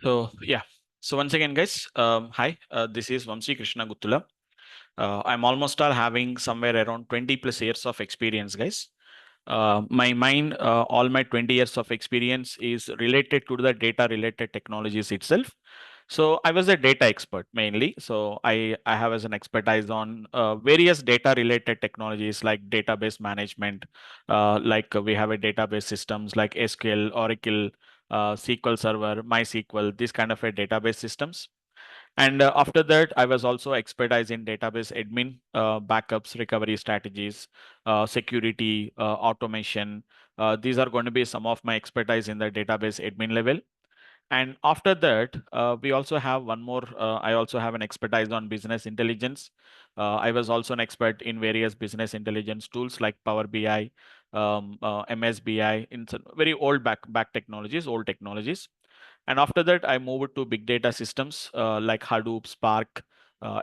So yeah. So once again, guys, hi. This is Vamsi Krishna. I'm almost all having somewhere around 20 plus years of experience, guys. My mind, all my 20 years of experience is related to the data related technologies itself. So I was a data expert mainly. So I have as an expertise on various data related technologies like database management, we have a database systems like SQL, Oracle, SQL Server, MySQL, these kind of a database systems. And after that, I was also expertise in database admin, backups, recovery strategies, security, automation. These are going to be some of my expertise in the database admin level. And after that, we also have one more. I also have an expertise on business intelligence. I was also an expert in various business intelligence tools like Power BI, MSBI, in some very old back technologies, old technologies. And after that, I moved to big data systems like Hadoop, Spark,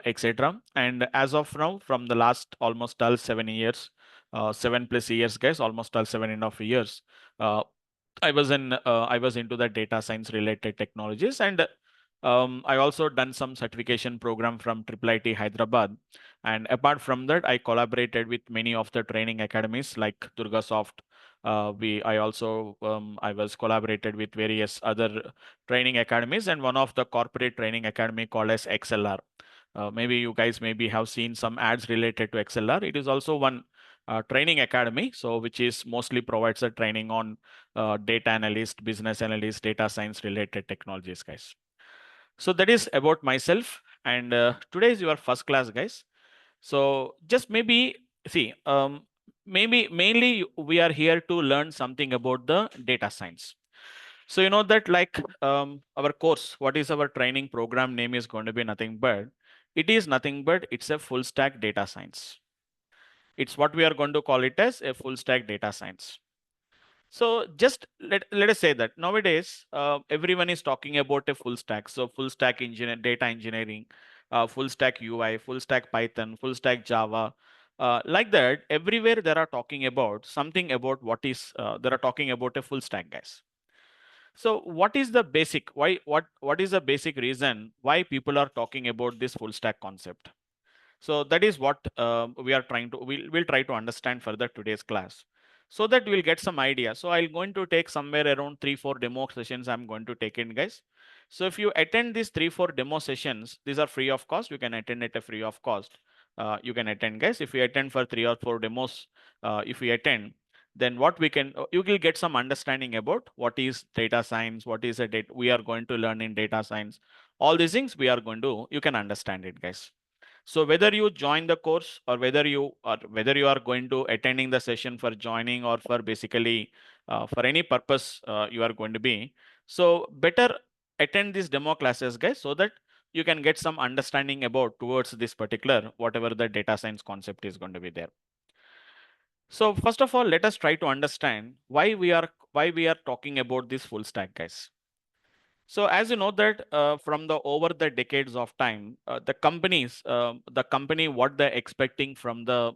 etc. And as of now, from the last almost all 7 years, 7 plus years, guys, almost all 7.5 years. Uh, I was into the data science related technologies, and I also done some certification program from IIIT Hyderabad. And apart from that, I collaborated with many of the training academies like DURGASOFT. I was collaborated with various other training academies, and one of the corporate training academy called as XLR. Maybe you guys maybe have seen some ads related to XLR. It is also one training academy, so which is mostly provides a training on data analyst, business analyst, data science related technologies, guys. So that is about myself. And today is your first class, guys. So just maybe see, maybe mainly we are here to learn something about the data science. So you know that our course, what is our training program name is going to be nothing but it's a full stack data science. It's what we are going to call it as a full stack data science. So just let us say that nowadays everyone is talking about a full stack. So full stack engineer, data engineering, full stack UI, full stack Python, full stack Java. Like that, everywhere they are talking about something about they are talking about a full stack, guys. So what is the basic? What is the basic reason why people are talking about this full stack concept? So that is what we'll try to understand further today's class, so that we'll get some idea. So I'm going to take somewhere around 3-4 demo sessions. I'm going to take in, guys. So if you attend these 3-4 demo sessions, these are free of cost. You can attend it a free of cost. You can attend, guys. If you attend for 3 or 4 demos, if you attend, then what we can you will get some understanding about what is data science, what is a data we are going to learn in data science. All these things we are going to you can understand it, guys. So whether you join the course or whether you are going to attending the session for joining or for basically for any purpose you are going to be, so better attend these demo classes, guys, so that you can get some understanding about towards this particular whatever the data science concept is going to be there. So first of all, let us try to understand why we are talking about this full stack, guys. So as you know that from the over the decades of time, the company, what they're expecting from the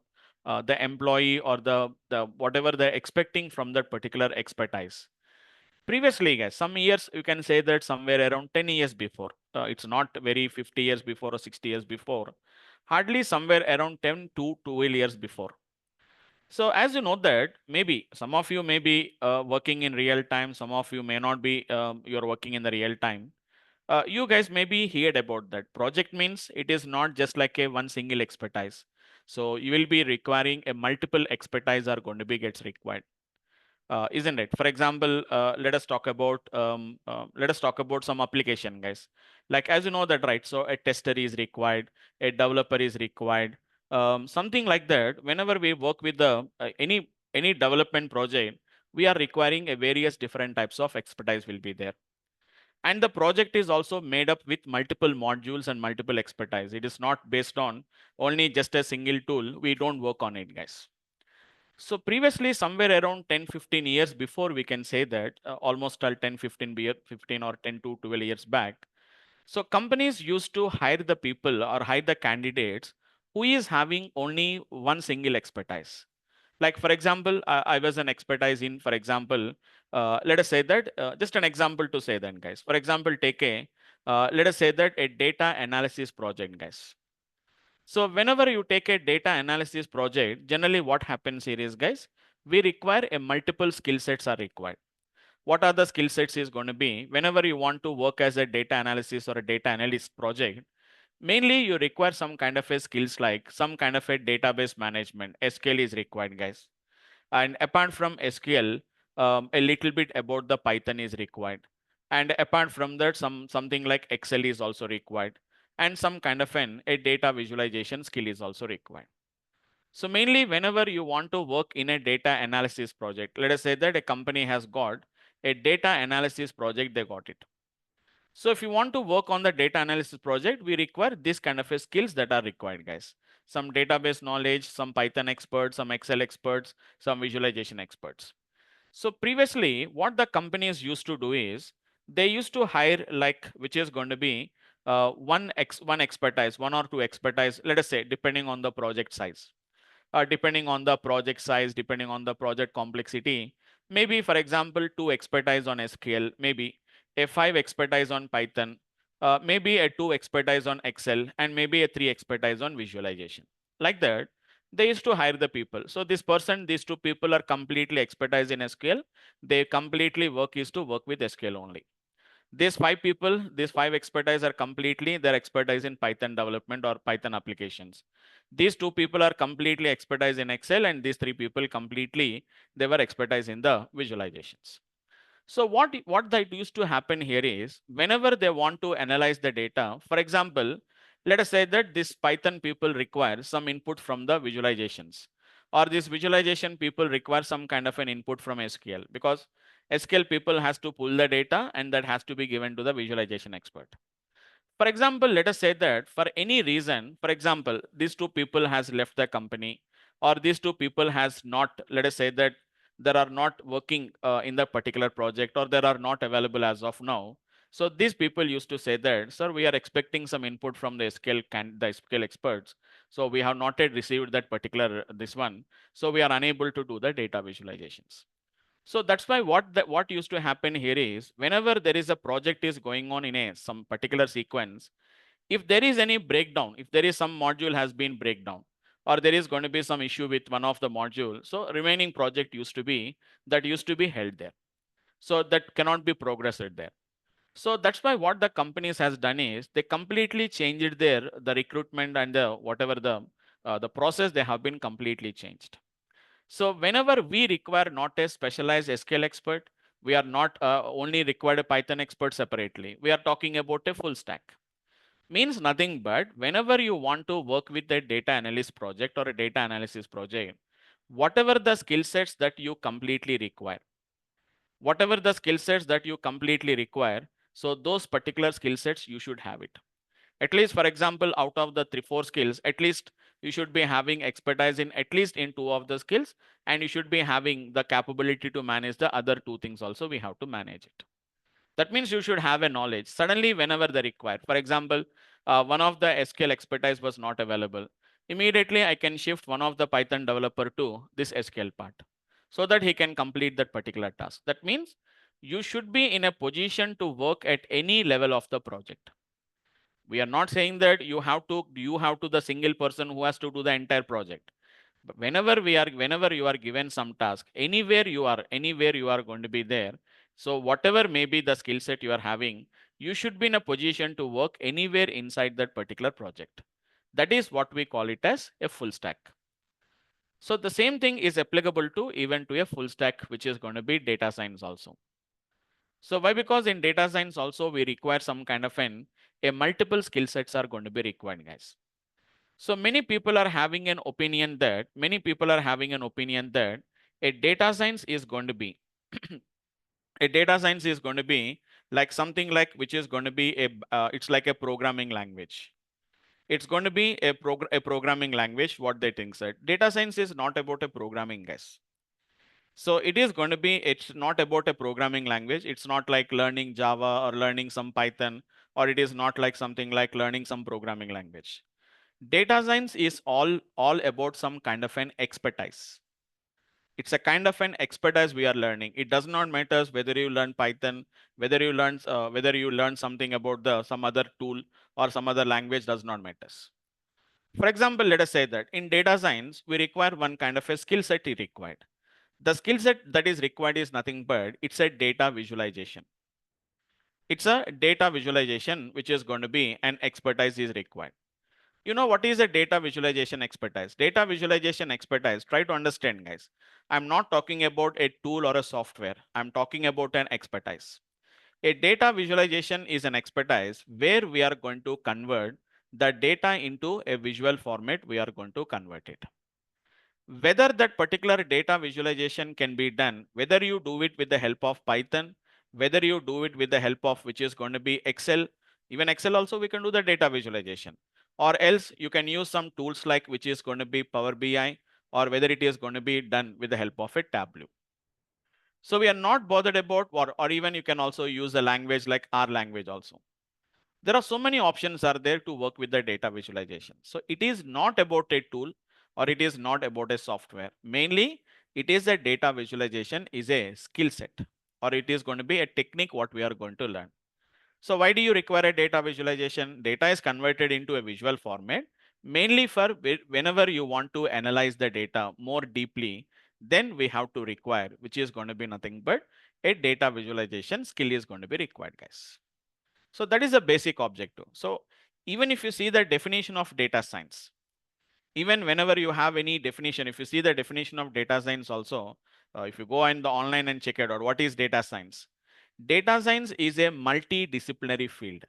employee or the whatever they're expecting from that particular expertise. Previously, guys, some years you can say that somewhere around 10 years before, it's not very 50 years before or 60 years before, hardly somewhere around 10 to 12 years before. So as you know that maybe some of you may be working in real time, some of you may not be. You're working in the real time. You guys maybe heard about that. Project means it is not just like a one single expertise. So you will be requiring a multiple expertise are going to be gets required, isn't it? For example, let us talk about some application, guys. Like as you know that, right? So a tester is required, a developer is required, something like that. Whenever we work with the any development project, we are requiring a various different types of expertise will be there. And the project is also made up with multiple modules and multiple expertise. It is not based on only just a single tool. We don't work on it, guys. So previously, somewhere around 10-15 years before, we can say that almost all 10-15 or 10 to 12 years back. So companies used to hire the people or hire the candidates who is having only one single expertise. Like for example, I was an expertise in, for example, let us say that just an example to say then, guys. For example, take a let us say that a data analysis project, guys. So whenever you take a data analysis project, generally what happens here is, guys, we require a multiple skill sets are required. What are the skill sets is going to be whenever you want to work as a data analysis or a data analyst project. Mainly, you require some kind of a skills like some kind of a database management. SQL is required, guys. And apart from SQL, a little bit about the Python is required. And apart from that, something like Excel is also required. And some kind of a data visualization skill is also required. So mainly, whenever you want to work in a data analysis project, let us say that a company has got a data analysis project, they got it. So if you want to work on the data analysis project, we require this kind of a skills that are required, guys. Some database knowledge, some Python experts, some Excel experts, some visualization experts. So previously, what the companies used to do is they used to hire like which is going to be one expertise, one or two expertise, let us say, depending on the project size, depending on the project size, depending on the project complexity. Maybe, for example, two expertise on SQL, maybe a five expertise on Python, maybe a two expertise on Excel, and maybe a three expertise on visualization. Like that, they used to hire the people. So this person, these two people are completely expertise in SQL. They completely work is to work with SQL only. These five people, these five expertise are completely their expertise in Python development or Python applications. These two people are completely expertise in Excel, and these three people completely they were expertise in the visualizations. So what that used to happen here is whenever they want to analyze the data, for example, let us say that this Python people require some input from the visualizations, or this visualization people require some kind of an input from SQL, because SQL people has to pull the data and that has to be given to the visualization expert. For example, let us say that for any reason, for example, these two people has left the company, or these two people has not, let us say that they are not working in the particular project, or they are not available as of now. So these people used to say that, sir, we are expecting some input from the SQL experts. So we have not yet received that particular this one. So we are unable to do the data visualizations. So that's why what used to happen here is whenever there is a project is going on in a some particular sequence, if there is any breakdown, if there is some module has been breakdown, or there is going to be some issue with one of the module, so remaining project used to be held there. So that cannot be progressed there. So that's why what the companies has done is they completely changed the recruitment and the whatever the process they have been completely changed. So whenever we require not a specialized SQL expert, we are not only required a Python expert separately. We are talking about a full stack. Means nothing but whenever you want to work with a data analyst project or a data analysis project, whatever the skill sets that you completely require, whatever the skill sets that you completely require, so those particular skill sets you should have it. At least, for example, out of the three, four skills, at least you should be having expertise in at least in two of the skills, and you should be having the capability to manage the other two things also. We have to manage it. That means you should have a knowledge. Suddenly, whenever they require, for example, one of the SQL expertise was not available. Immediately, I can shift one of the Python developer to this SQL part so that he can complete that particular task. That means you should be in a position to work at any level of the project. We are not saying that you have to the single person who has to do the entire project. But whenever you are given some task, anywhere you are going to be there. So whatever may be the skill set you are having, you should be in a position to work anywhere inside that particular project. That is what we call it as a full stack. So the same thing is applicable to even to a full stack, which is going to be data science also. So why? Because in data science also we require some kind of a multiple skill sets are going to be required, guys. So many people are having an opinion that a data science is going to be a data science is going to be like something like which is going to be it's like a programming language. It's going to be a programming language. What they think that data science is not about a programming, guys. So it is going to be, it's not about a programming language. It's not like learning Java or learning some Python, or it is not like something like learning some programming language. Data science is all about some kind of an expertise. It's a kind of an expertise we are learning. It does not matter whether you learn Python, whether you learn something about the some other tool or some other language, does not matter. For example, let us say that in data science, we require one kind of a skill set is required. The skill set that is required is nothing but it's a data visualization. It's a data visualization, which is going to be an expertise is required. You know what is a data visualization expertise? Data visualization expertise, try to understand, guys. I'm not talking about a tool or a software. I'm talking about an expertise. A data visualization is an expertise where we are going to convert the data into a visual format. We are going to convert it. Whether that particular data visualization can be done, whether you do it with the help of Python, whether you do it with the help of which is going to be Excel, even Excel also we can do the data visualization, or else you can use some tools like which is going to be Power BI, or whether it is going to be done with the help of a Tableau. So we are not bothered about, or even you can also use a language like R language also. There are so many options are there to work with the data visualization. So it is not about a tool or it is not about a software. Mainly, it is a data visualization is a skill set, or it is going to be a technique what we are going to learn. So why do you require a data visualization? Data is converted into a visual format mainly for whenever you want to analyze the data more deeply, then we have to require, which is going to be nothing but a data visualization skill is going to be required, guys. So that is a basic objective. So even if you see the definition of data science, even whenever you have any definition, if you see the definition of data science also, if you go in the online and check it out, what is data science? Data science is a multidisciplinary field.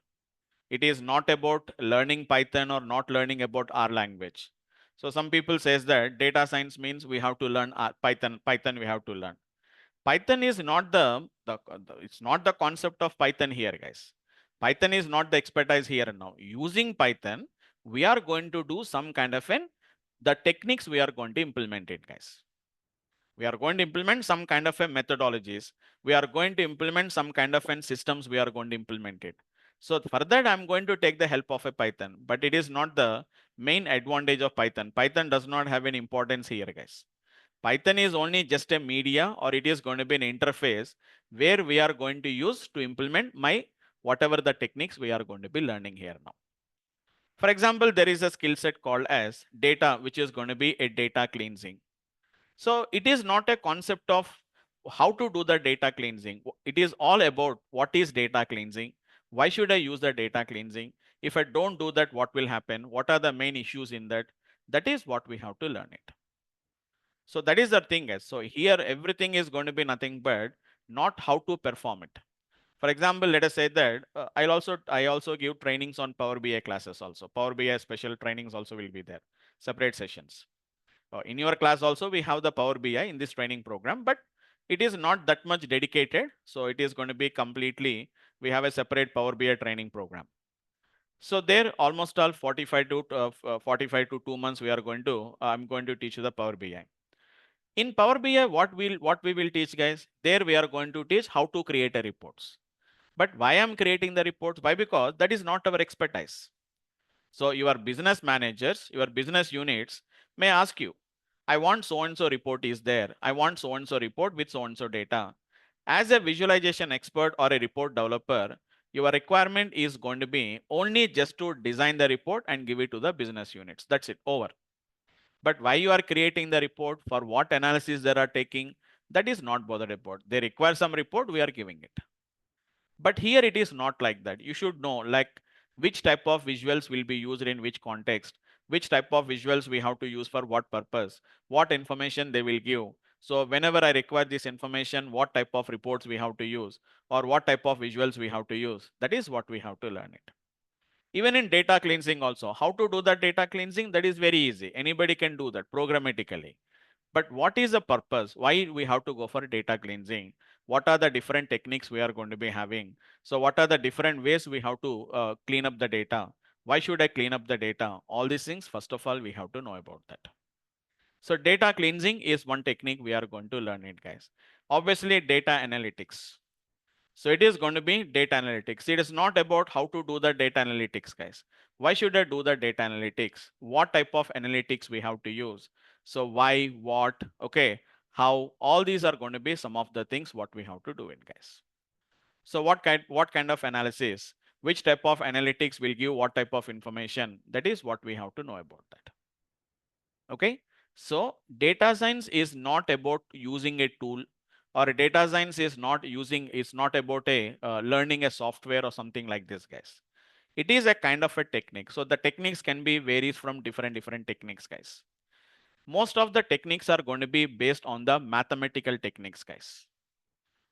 It is not about learning Python or not learning about R language. So some people says that data science means we have to learn Python we have to learn. Python is not it's not the concept of Python here, guys. Python is not the expertise here now. Using Python, we are going to do some kind of the techniques we are going to implement it, guys. We are going to implement some kind of a methodologies. We are going to implement some kind of systems we are going to implement it. So for that, I'm going to take the help of a Python, but it is not the main advantage of Python. Python does not have an importance here, guys. Python is only just a media, or it is going to be an interface where we are going to use to implement my whatever the techniques we are going to be learning here now. For example, there is a skill set called as data, which is going to be a data cleansing. So it is not a concept of how to do the data cleansing. It is all about what is data cleansing. Why should I use the data cleansing? If I don't do that, what will happen? What are the main issues in that? That is what we have to learn it. So that is the thing, guys. So here everything is going to be nothing but not how to perform it. For example, let us say that I also give trainings on Power BI classes also. Power BI special trainings also will be there, separate sessions. In your class also we have the Power BI in this training program, but it is not that much dedicated. So it is going to be completely, we have a separate Power BI training program. So there almost all 45 to 2 months we are going to, I'm going to teach you the Power BI. In Power BI, what we will teach, guys, there we are going to teach how to create a reports. But why I'm creating the reports? Why? Because that is not our expertise. So your business managers, your business units may ask you, I want so and so report is there. I want so and so report with so and so data. As a visualization expert or a report developer, your requirement is going to be only just to design the report and give it to the business units. That's it, over. But why you are creating the report, for what analysis they are taking, that is not bothered about. They require some report, we are giving it. But here it is not like that. You should know like which type of visuals will be used in which context, which type of visuals we have to use for what purpose, what information they will give. So whenever I require this information, what type of reports we have to use, or what type of visuals we have to use. That is what we have to learn it. Even in data cleansing also, how to do that data cleansing, that is very easy. Anybody can do that programmatically. But what is the purpose? Why we have to go for data cleansing? What are the different techniques we are going to be having? So what are the different ways we have to clean up the data? Why should I clean up the data? All these things, first of all, we have to know about that. So data cleansing is one technique we are going to learn it, guys. Obviously, data analytics. So it is going to be data analytics. It is not about how to do the data analytics, guys. Why should I do the data analytics? What type of analytics we have to use? So why, what, okay. how all these are going to be some of the things what we have to do it, guys. So what kind of analysis, which type of analytics will give what type of information, that is what we have to know about that. Okay, so data science is not about using a tool, or data science is not about a learning a software or something like this, guys. It is a kind of a technique. So the techniques can be varies from different techniques, guys. Most of the techniques are going to be based on the mathematical techniques, guys.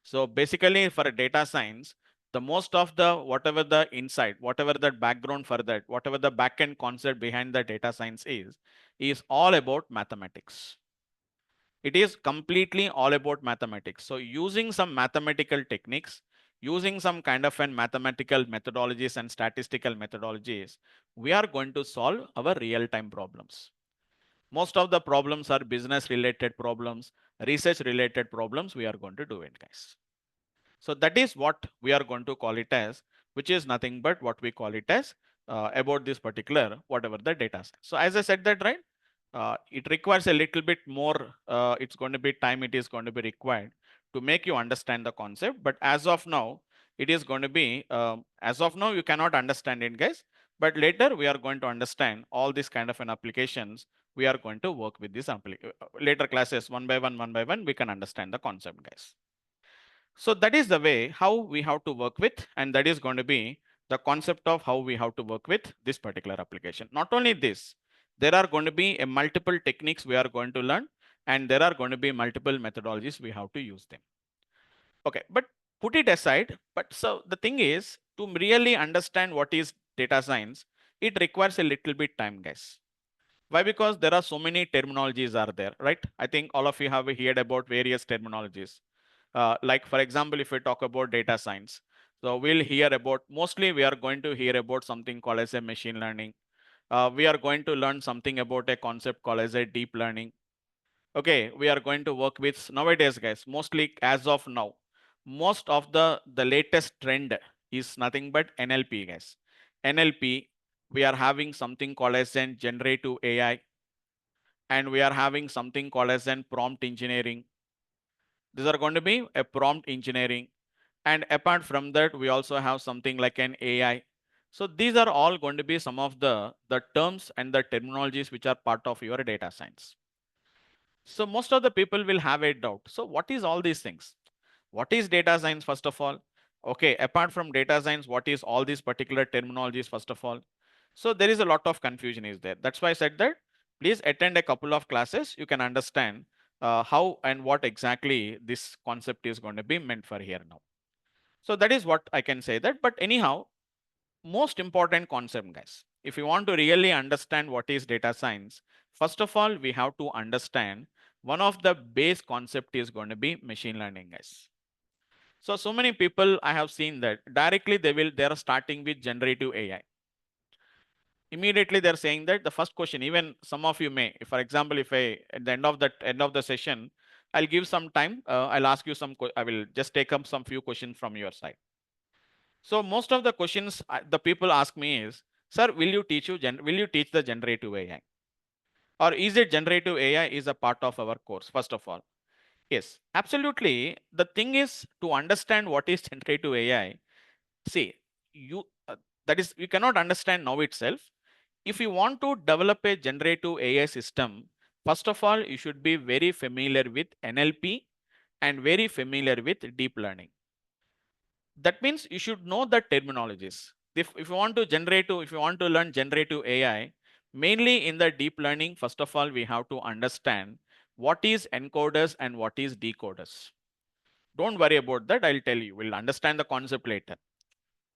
So basically for a data science, the most of the whatever the insight, whatever the background for that, whatever the backend concept behind the data science is all about mathematics. It is completely all about mathematics. So using some mathematical techniques, using some kind of an mathematical methodologies and statistical methodologies, we are going to solve our real-time problems. Most of the problems are business related problems, research related problems we are going to do it, guys. So that is what we are going to call it as, which is nothing but what we call it as about this particular whatever the data. So as I said that, right, it requires a little bit more, it's going to be time it is going to be required to make you understand the concept. But as of now, it is going to be, as of now, you cannot understand it, guys. But later we are going to understand all these kind of an applications. We are going to work with this later classes one by one, we can understand the concept, guys. So that is the way how we have to work with, and that is going to be the concept of how we have to work with this particular application. Not only this, there are going to be a multiple techniques we are going to learn, and there are going to be multiple methodologies we have to use them. Okay, but put it aside. But so the thing is, to really understand what is data science, it requires a little bit time, guys. Why? Because there are so many terminologies are there, right? I think all of you have heard about various terminologies. Like for example, if we talk about data science, so we'll hear about, mostly we are going to hear about something called as a machine learning. We are going to learn something about a concept called as a deep learning. Okay, we are going to work with nowadays, guys, mostly as of now, most of the latest trend is nothing but NLP, guys. NLP, we are having something called as an generative AI, and we are having something called as an prompt engineering. These are going to be a prompt engineering. And apart from that, we also have something like an AI. So these are all going to be some of the terms and the terminologies which are part of your data science. So most of the people will have a doubt. So what is all these things? What is data science, first of all? Okay, apart from data science, what is all these particular terminologies, first of all? So there is a lot of confusion is there. That's why I said that please attend a couple of classes. You can understand how and what exactly this concept is going to be meant for here now. So that is what I can say that. But anyhow, most important concept, guys. If you want to really understand what is data science, first of all, we have to understand one of the base concept is going to be machine learning, guys. So many people I have seen that directly they are starting with generative AI. Immediately they're saying that the first question, even some of you may, if, for example, if I at the end of the session, I'll give some time, I'll ask you I will just take up some few questions from your side. So most of the questions the people ask me is, sir, will you teach the generative AI? Or is it generative AI is a part of our course, first of all? Yes, absolutely. The thing is to understand what is generative AI. See, you that is, you cannot understand now itself. If you want to develop a generative AI system, first of all, you should be very familiar with NLP and very familiar with deep learning. That means you should know the terminologies. If you want to if you want to learn generative AI, mainly in the deep learning, first of all, we have to understand what is encoders and what is decoders. Don't worry about that. I'll tell you. We'll understand the concept later.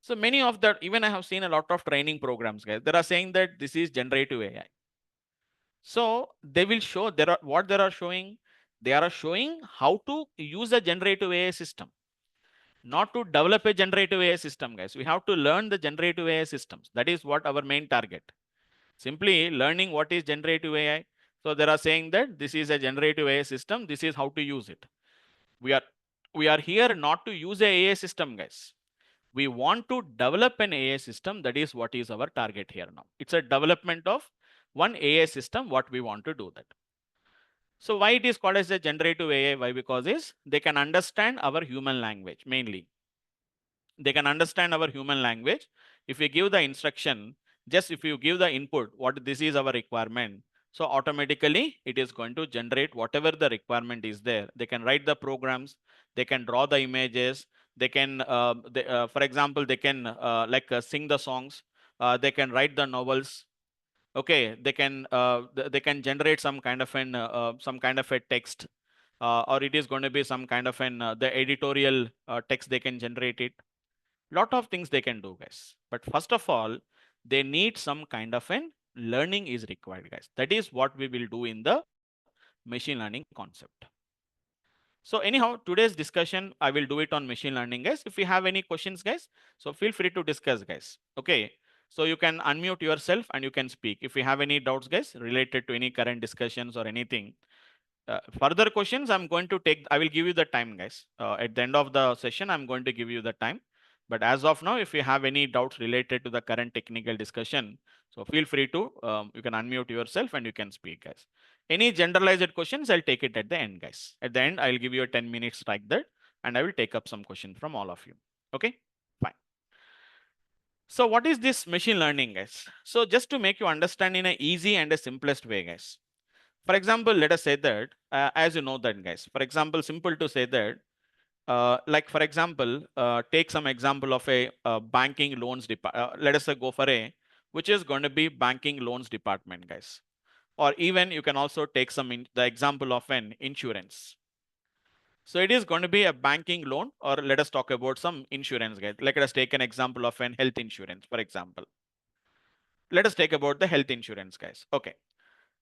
So many of that, even I have seen a lot of training programs, guys. They are saying that this is generative AI. So they will show what they are showing. They are showing how to use a generative AI system, not to develop a generative AI system, guys. We have to learn the generative AI systems. That is what our main target. Simply learning what is generative AI. So they are saying that this is a generative AI system. This is how to use it. We are here not to use a AI system, guys. We want to develop an AI system. That is what is our target here now. It's a development of one AI system, what we want to do that. So why it is called as a generative AI? Why? Because is they can understand our human language mainly. They can understand our human language. If we give the instruction, just if you give the input, what this is our requirement, so automatically it is going to generate whatever the requirement is there. They can write the programs, they can draw the images, they can, for example, they can sing the songs, they can write the novels. Okay, they can generate some kind of a text, or it is going to be some kind of an the editorial text. They can generate it. Lot of things they can do, guys. But first of all, they need some kind of an learning is required, guys. That is what we will do in the machine learning concept. So anyhow, today's discussion, I will do it on machine learning, guys. If you have any questions, guys, so feel free to discuss, guys. Okay. So you can unmute yourself and you can speak. If you have any doubts, guys, related to any current discussions or anything, further questions, I'm going to take, I will give you the time, guys. At the end of the session, I'm going to give you the time. But as of now, if you have any doubts related to the current technical discussion, so feel free to, you can unmute yourself and you can speak, guys. Any generalized questions, I'll take it at the end, guys. At the end, I'll give you a 10 minutes like that, and I will take up some questions from all of you. Okay, fine. So what is this machine learning, guys? So just to make you understand in a easy and a simplest way, guys. For example, let us say that, as you know that, guys, for example, simple to say that, like for example, take some example of a banking loans department. Let us say go for a, which is going to be banking loans department, guys. Or even you can also take the example of an insurance. So it is going to be a banking loan, or let us talk about some insurance, guys. Let us take an example of an health insurance, for example. Let us take about the health insurance, guys. Okay.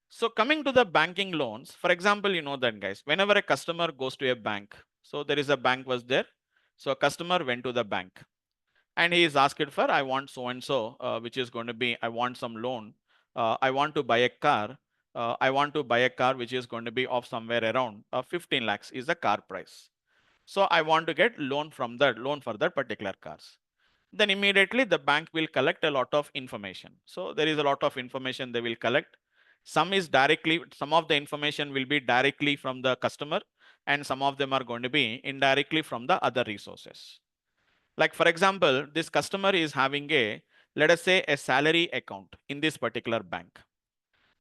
So coming to the banking loans, for example, you know that, guys, whenever a customer goes to a bank, so there is a bank was there. So a customer went to the bank and he is asked for, I want so and so, which is going to be, I want some loan. I want to buy a car. I want to buy a car which is going to be of somewhere around 15 lakhs is the car price. So I want to get loan for that particular cars. Then immediately the bank will collect a lot of information. So there is a lot of information they will collect. Some of the information will be directly from the customer, and some of them are going to be indirectly from the other resources. Like for example, this customer is having let us say a salary account in this particular bank.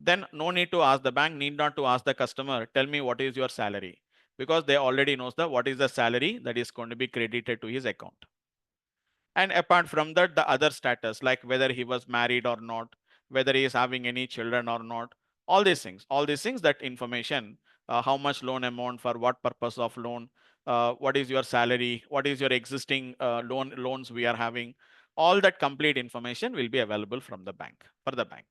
Then no need to ask the bank, need not to ask the customer, tell me what is your salary, because they already knows what is the salary that is going to be credited to his account. And apart from that, the other status, like whether he was married or not, whether he is having any children or not, all these things, that information, how much loan amount, for what purpose of loan, what is your salary, what is your existing loans we are having, all that complete information will be available from the bank, for the bank.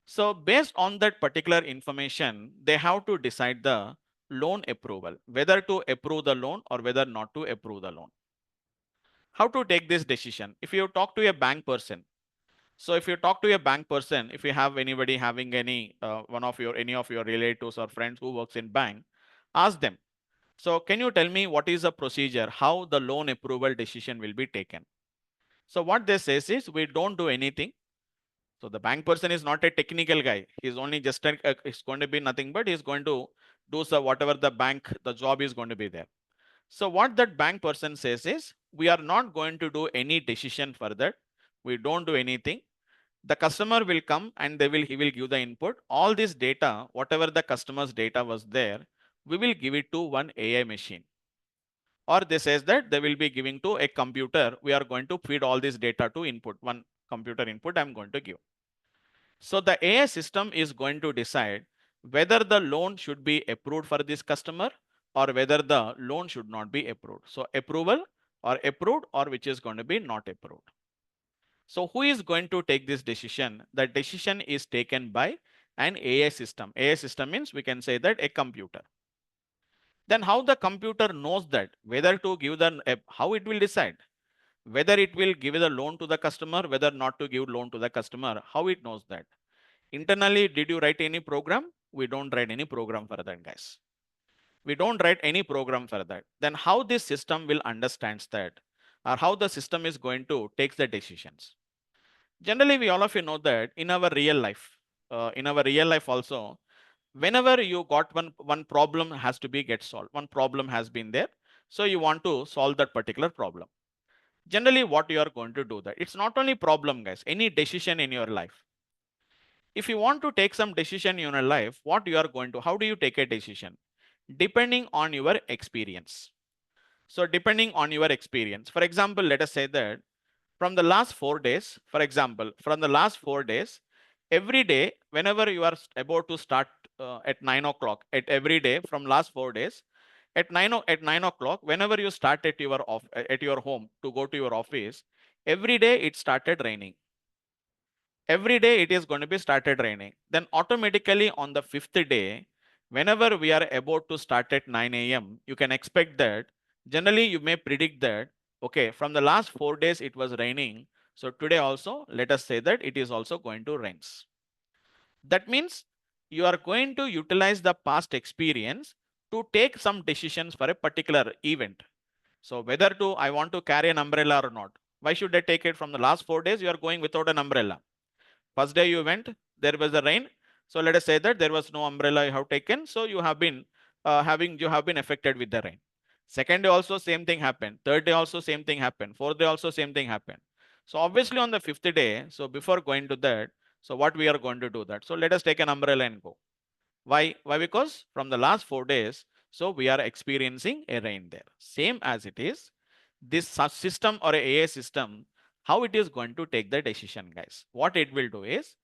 So based on that particular information, they have to decide the loan approval, whether to approve the loan or whether not to approve the loan. How to take this decision? If you talk to a bank person, so if you talk to a bank person, if you have anybody having any any of your relatives or friends who works in bank, ask them, so can you tell me what is the procedure, how the loan approval decision will be taken? So what they says is, we don't do anything. So the bank person is not a technical guy, he's only just it's going to be nothing but he's going to do so whatever the job is going to be there. So what that bank person says is, we are not going to do any decision further. We don't do anything. The customer will come and he will give the input. All this data, whatever the customer's data was there, we will give it to one AI machine. Or they says that they will be giving to a computer. We are going to feed all this data to input, one computer input I'm going to give. So the AI system is going to decide whether the loan should be approved for this customer or whether the loan should not be approved. So approval or approved, or which is going to be not approved. So who is going to take this decision? The decision is taken by an AI system. AI system means we can say that a computer. Then how the computer knows that whether to give how it will decide whether it will give the loan to the customer, whether not to give loan to the customer, how it knows that? Internally, did you write any program? We don't write any program for that, guys. We don't write any program for that. Then how this system will understands that, or how the system is going to take the decisions? Generally, we all of you know that in our real life also, whenever you got one problem has to be get solved, one problem has been there, so you want to solve that particular problem. Generally what you are going to do, that it's not only problem guys, any decision in your life, if you want to take some decision in your life, what you are going to, how do you take a decision? Depending on your experience. So depending on your experience, for example, let us say that from the last 4 days, for example, from the last 4 days, every day, whenever you are about to start at 9 o'clock, at every day from last 4 days, at 9 o'clock, whenever you start at your at your home to go to your office, every day it started raining. Every day it is going to be started raining. Then automatically on the fifth day, whenever we are about to start at 9 a.m., you can expect that generally you may predict that, okay, from the last 4 days it was raining. So today also, let us say that it is also going to rain. That means you are going to utilize the past experience to take some decisions for a particular event. So whether to, I want to carry an umbrella or not. Why should I take it from the last 4 days? You are going without an umbrella. First day you went, there was a rain. So let us say that there was no umbrella you have taken. So you have been you have been affected with the rain. Second day also same thing happened. Third day also same thing happened. Fourth day also same thing happened. So obviously on the fifth day, so before going to that, so what we are going to do that? So let us take an umbrella and go. Why? Why? Because from the last 4 days, so we are experiencing a rain there. Same as it is, this system or a AI system, how it is going to take the decision, guys. What it will do is,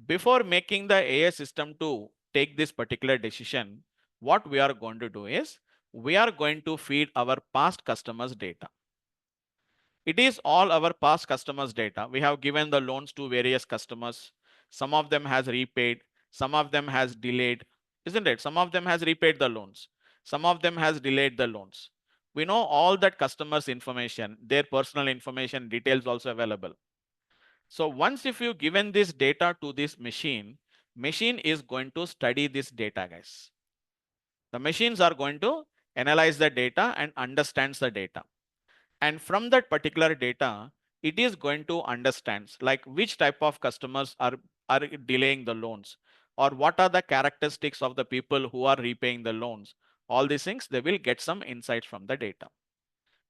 before making the AI system to take this particular decision, what we are going to do is, we are going to feed our past customers data. It is all our past customers data. We have given the loans to various customers. Some of them has repaid, some of them has delayed, isn't it? Some of them has repaid the loans, some of them has delayed the loans. We know all that customers information, their personal information details also available. So once if you given this data to this machine is going to study this data, guys. The machines are going to analyze the data and understands the data. And from that particular data, it is going to understand like which type of customers are delaying the loans, or what are the characteristics of the people who are repaying the loans. All these things, they will get some insights from the data.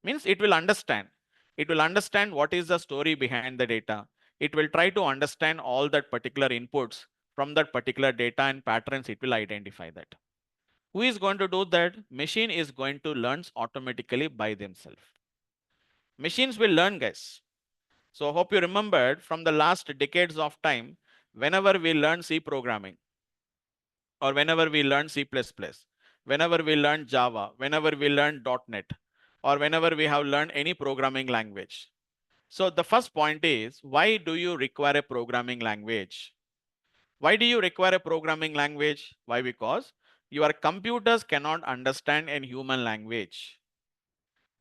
Means it will understand. It will understand what is the story behind the data. It will try to understand all that particular inputs from that particular data and patterns. It will identify that. Who is going to do that? Machine is going to learn automatically by themselves. Machines will learn, guys. So hope you remembered from the last decades of time, whenever we learn C programming, or whenever we learn C++, whenever we learn Java, whenever we learn .NET, or whenever we have learned any programming language. So the first point is, why do you require a programming language? Why do you require a programming language? Why? Because your computers cannot understand a human language.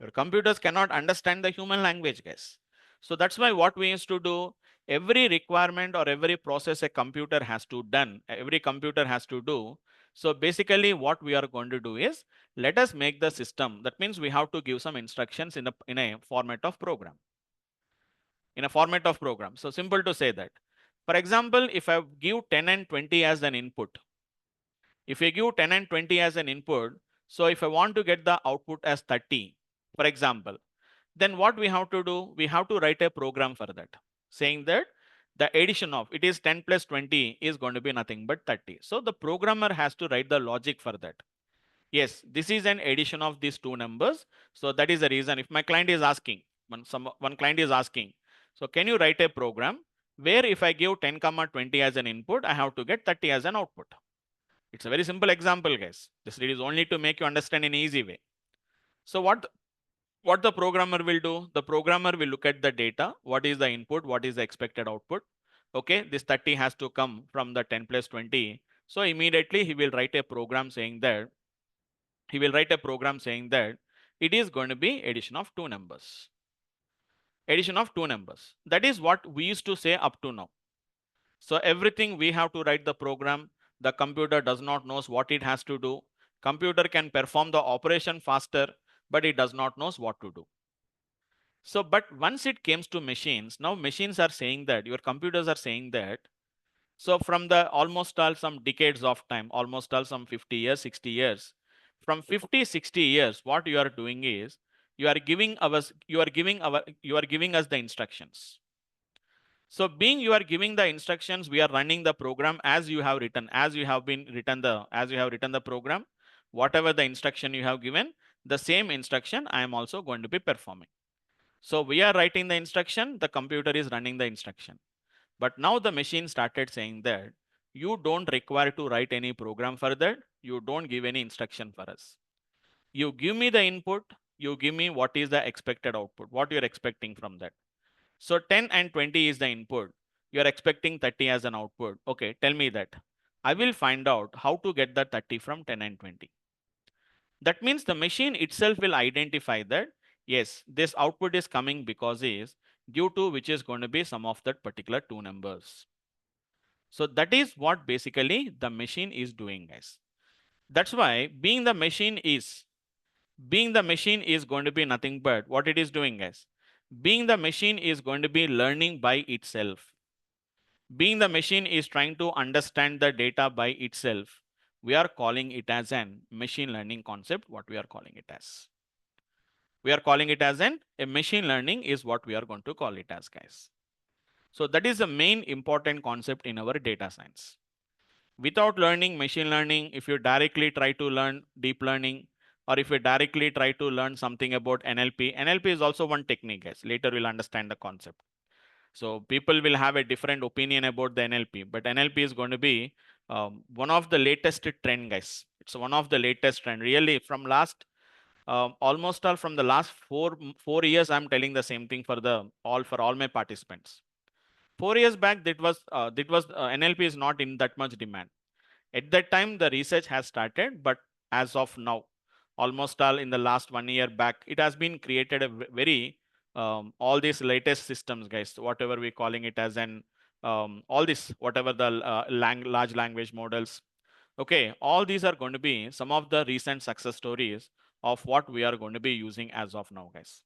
Your computers cannot understand the human language, guys. So that's why what we used to do, every requirement or every process a computer has to done, every computer has to do. So basically what we are going to do is, let us make the system. That means we have to give some instructions in a format of program. In a format of program. So simple to say that. For example, if I give 10 and 20 as an input, if I give 10 and 20 as an input, so if I want to get the output as 30, for example, then what we have to do, we have to write a program for that, saying that the addition of it is 10 plus 20 is going to be nothing but 30. So the programmer has to write the logic for that. Yes, this is an addition of these two numbers. So that is the reason if my client is asking, one client is asking, so can you write a program where if I give 10 comma 20 as an input, I have to get 30 as an output. It's a very simple example, guys. This is only to make you understand in an easy way. So what the programmer will do, the programmer will look at the data, what is the input, what is the expected output. Okay, this 30 has to come from the 10 plus 20. So immediately he will write a program saying that it is going to be addition of two numbers. Addition of two numbers. That is what we used to say up to now. So everything we have to write the program. The computer does not knows what it has to do. Computer can perform the operation faster, but it does not knows what to do. So, but once it comes to machines, now machines are saying that, your computers are saying that, So from the almost all some decades of time, almost all some 50 years, 60 years, from 50, 60 years, what you are doing is you are giving us, you are giving us the instructions. So being you are giving the instructions, we are running the program as you have written, as you have written the program, whatever the instruction you have given, the same instruction I am also going to be performing. So we are writing the instruction, the computer is running the instruction. But now the machine started saying that you don't require to write any program for that. You don't give any instruction for us. You give me the input, you give me what is the expected output, what you're expecting from that. So 10 and 20 is the input. You're expecting 30 as an output. Okay, tell me that. I will find out how to get the 30 from 10 and 20. That means the machine itself will identify that, yes, this output is coming because is due to which is going to be some of that particular two numbers. So that is what basically the machine is doing, guys. That's why being the machine is going to be nothing but what it is doing, guys. Being the machine is going to be learning by itself. Being the machine is trying to understand the data by itself. We are calling it as an machine learning concept, what we are calling it as. We are calling it as an a machine learning is what we are going to call it as, guys. So that is the main important concept in our data science. Without learning machine learning, if you directly try to learn deep learning, or if you directly try to learn something about NLP, NLP is also one technique, guys. Later we'll understand the concept. So people will have a different opinion about the NLP, but NLP is going to be one of the latest trend, guys. It's one of the latest trend. Really, from last almost all from the last four years, I'm telling the same thing for all my participants. 4 years back, that was NLP is not in that much demand. At that time, the research has started, but as of now, almost all in the last 1 year back, it has been created a very all these latest systems, guys. Whatever we calling it as an all this whatever the large language models. Okay, all these are going to be some of the recent success stories of what we are going to be using as of now, guys.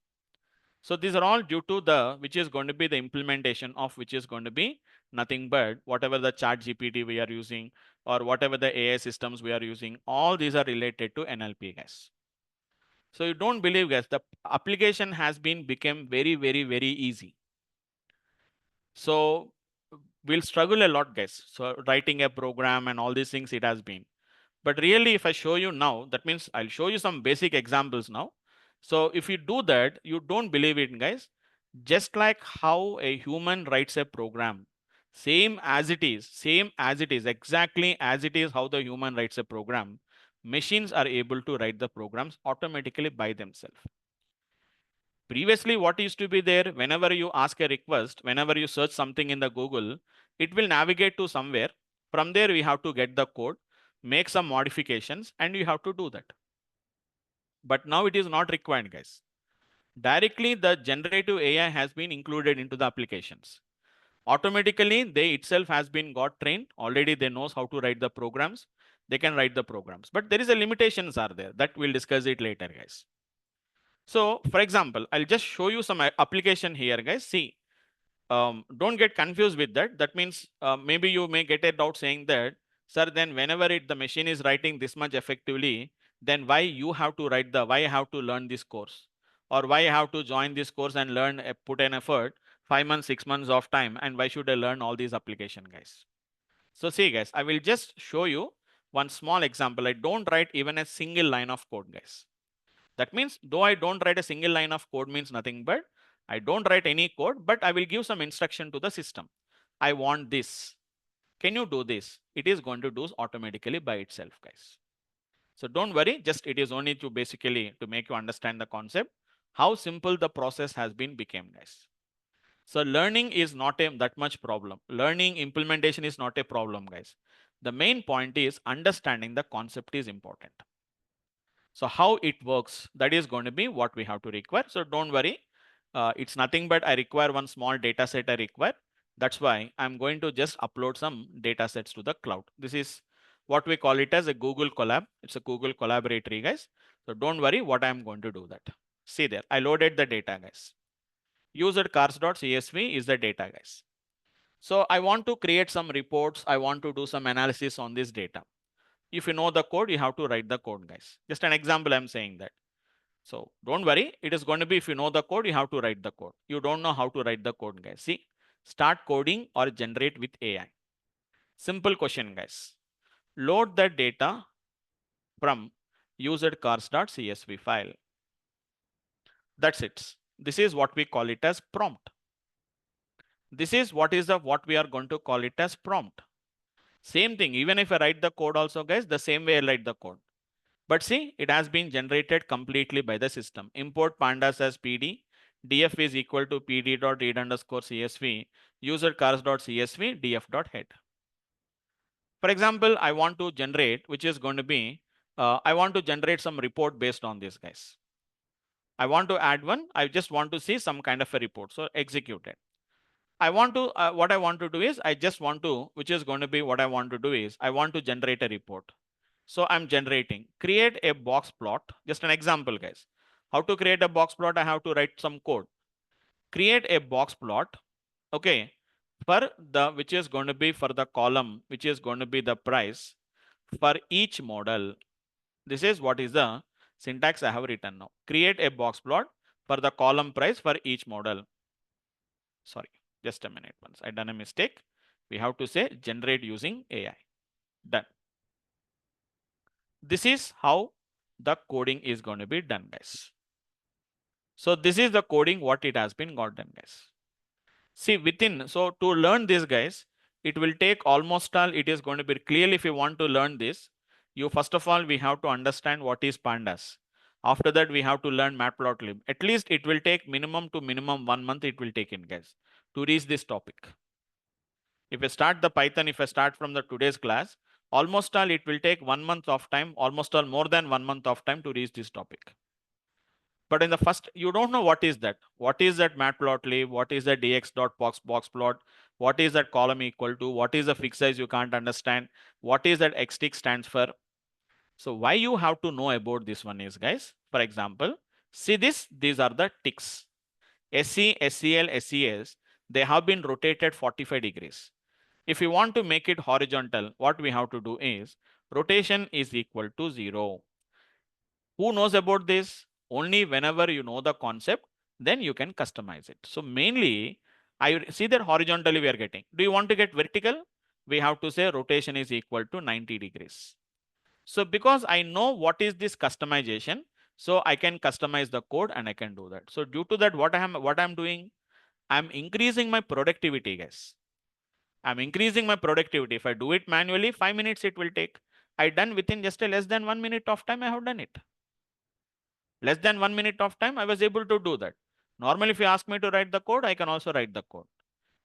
So these are all due to the which is going to be the implementation of which is going to be nothing but whatever the chat GPT we are using or whatever the AI systems we are using, all these are related to NLP, guys. So you don't believe, guys, the application has been become very, very, very easy. So we'll struggle a lot, guys. So writing a program and all these things it has been. But really, if I show you now, that means I'll show you some basic examples now. So if you do that, you don't believe it, guys. Just like how a human writes a program, same as it is, exactly as it is how the human writes a program, machines are able to write the programs automatically by themselves. Previously, what used to be there, whenever you ask a request, whenever you search something in the Google, it will navigate to somewhere. From there, we have to get the code, make some modifications, and you have to do that. But now it is not required, guys. Directly, the generative AI has been included into the applications. Automatically, they itself has been got trained. Already they knows how to write the programs. They can write the programs. But there is a limitations are there. That we'll discuss it later, guys. So, for example, I'll just show you some application here, guys. See, don't get confused with that. That means maybe you may get a doubt saying that, sir, then whenever the machine is writing this much effectively, then why you have to why I have to learn this course, or why I have to join this course and learn, put an effort, 5 months, 6 months of time, and why should I learn all these application, guys? So see, guys, I will just show you one small example. I don't write even a single line of code, guys. That means though I don't write a single line of code means nothing but I don't write any code, but I will give some instruction to the system. I want this. Can you do this? It is going to do automatically by itself, guys. So don't worry, just it is only to basically to make you understand the concept, how simple the process has been became, guys. So learning is not a that much problem. Learning implementation is not a problem, guys. The main point is understanding the concept is important. So how it works, that is going to be what we have to require. So don't worry, it's nothing but I require one small data set I require. That's why I'm going to just upload some data sets to the cloud. This is what we call it as a Google Colab. It's a Google Collaboratory, guys. So don't worry what I'm going to do that. See there, I loaded the data, guys. User cars.csv is the data, guys. So I want to create some reports. I want to do some analysis on this data. If you know the code, you have to write the code, guys. Just an example, I'm saying that. So don't worry. It is going to be, if you know the code, you have to write the code. You don't know how to write the code, guys. See, start coding or generate with AI. Simple question, guys. Load the data from usedcars.csv file. That's it. This is what we call it as prompt. This is what we are going to call it as prompt. Same thing, even if I write the code also, guys, the same way I write the code. But see, it has been generated completely by the system. Import pandas as PD, df is equal to pd.read underscore csv, usercars.csv, df.head. For example, I want to generate, which is going to be, I want to generate some report based on this, guys. I want to add one. I just want to see some kind of a report. So execute it. I want to, what I want to do is, I just want to, which is going to be what I want to do is, I want to generate a report. So I'm generating, create a box plot. Just an example, guys. How to create a box plot? I have to write some code. Create a box plot. Okay. For the, which is going to be for the column, which is going to be the price for each model. This is what is the syntax I have written now. Create a box plot for the column price for each model. Sorry, just a minute. Once I done a mistake, we have to say generate using AI. Done. This is how the coding is going to be done, guys. So this is the coding what it has been got done, guys. See, within, so to learn this, guys, it will take almost all, it is going to be clearly, if you want to learn this, you first of all, we have to understand what is pandas. After that, we have to learn matplotlib. At least it will take minimum to minimum 1 month it will take in, guys, to reach this topic. If I start the Python, if I start from the today's class, almost all it will take 1 month of time, almost all more than 1 month of time to reach this topic. But in the first, you don't know what is that. What is that matplotlib? What is the dx.boxplot? What is that column equal to? What is the fixed size? You can't understand. What is that xtick stands for? So why you have to know about this one is, guys, for example, see this, these are the ticks. SC, SCL, SCS, they have been rotated 45 degrees. If you want to make it horizontal, what we have to do is rotation is equal to 0. Who knows about this? Only whenever you know the concept, then you can customize it. So mainly, I see that horizontally we are getting. Do you want to get vertical? We have to say rotation is equal to 90 degrees. So because I know what is this customization, so I can customize the code and I can do that. So due to that, what I'm doing, I'm increasing my productivity, guys. I'm increasing my productivity. If I do it manually, 5 minutes it will take. I done within just a less than 1 minute of time, I have done it. Less than 1 minute of time, I was able to do that. Normally, if you ask me to write the code, I can also write the code.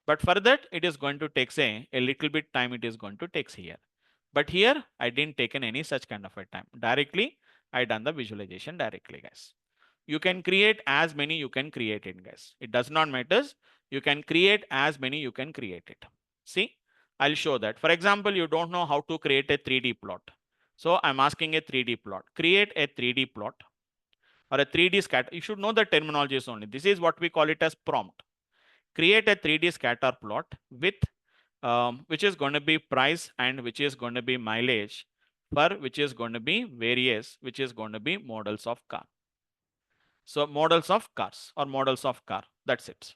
But for that, it is going to take, say, a little bit time it is going to take here. But here, I didn't take any such kind of a time. Directly, I done the visualization directly, guys. You can create as many you can create it, guys. It does not matter. You can create as many you can create it. See, I'll show that. For example, you don't know how to create a 3D plot. So I'm asking a 3D plot. Create a 3D plot or a 3D scatter. You should know the terminologies only. This is what we call it as prompt. Create a 3D scatter plot with which is going to be price and which is going to be mileage for which is going to be various, which is going to be models of car. So models of cars or models of car. That's it.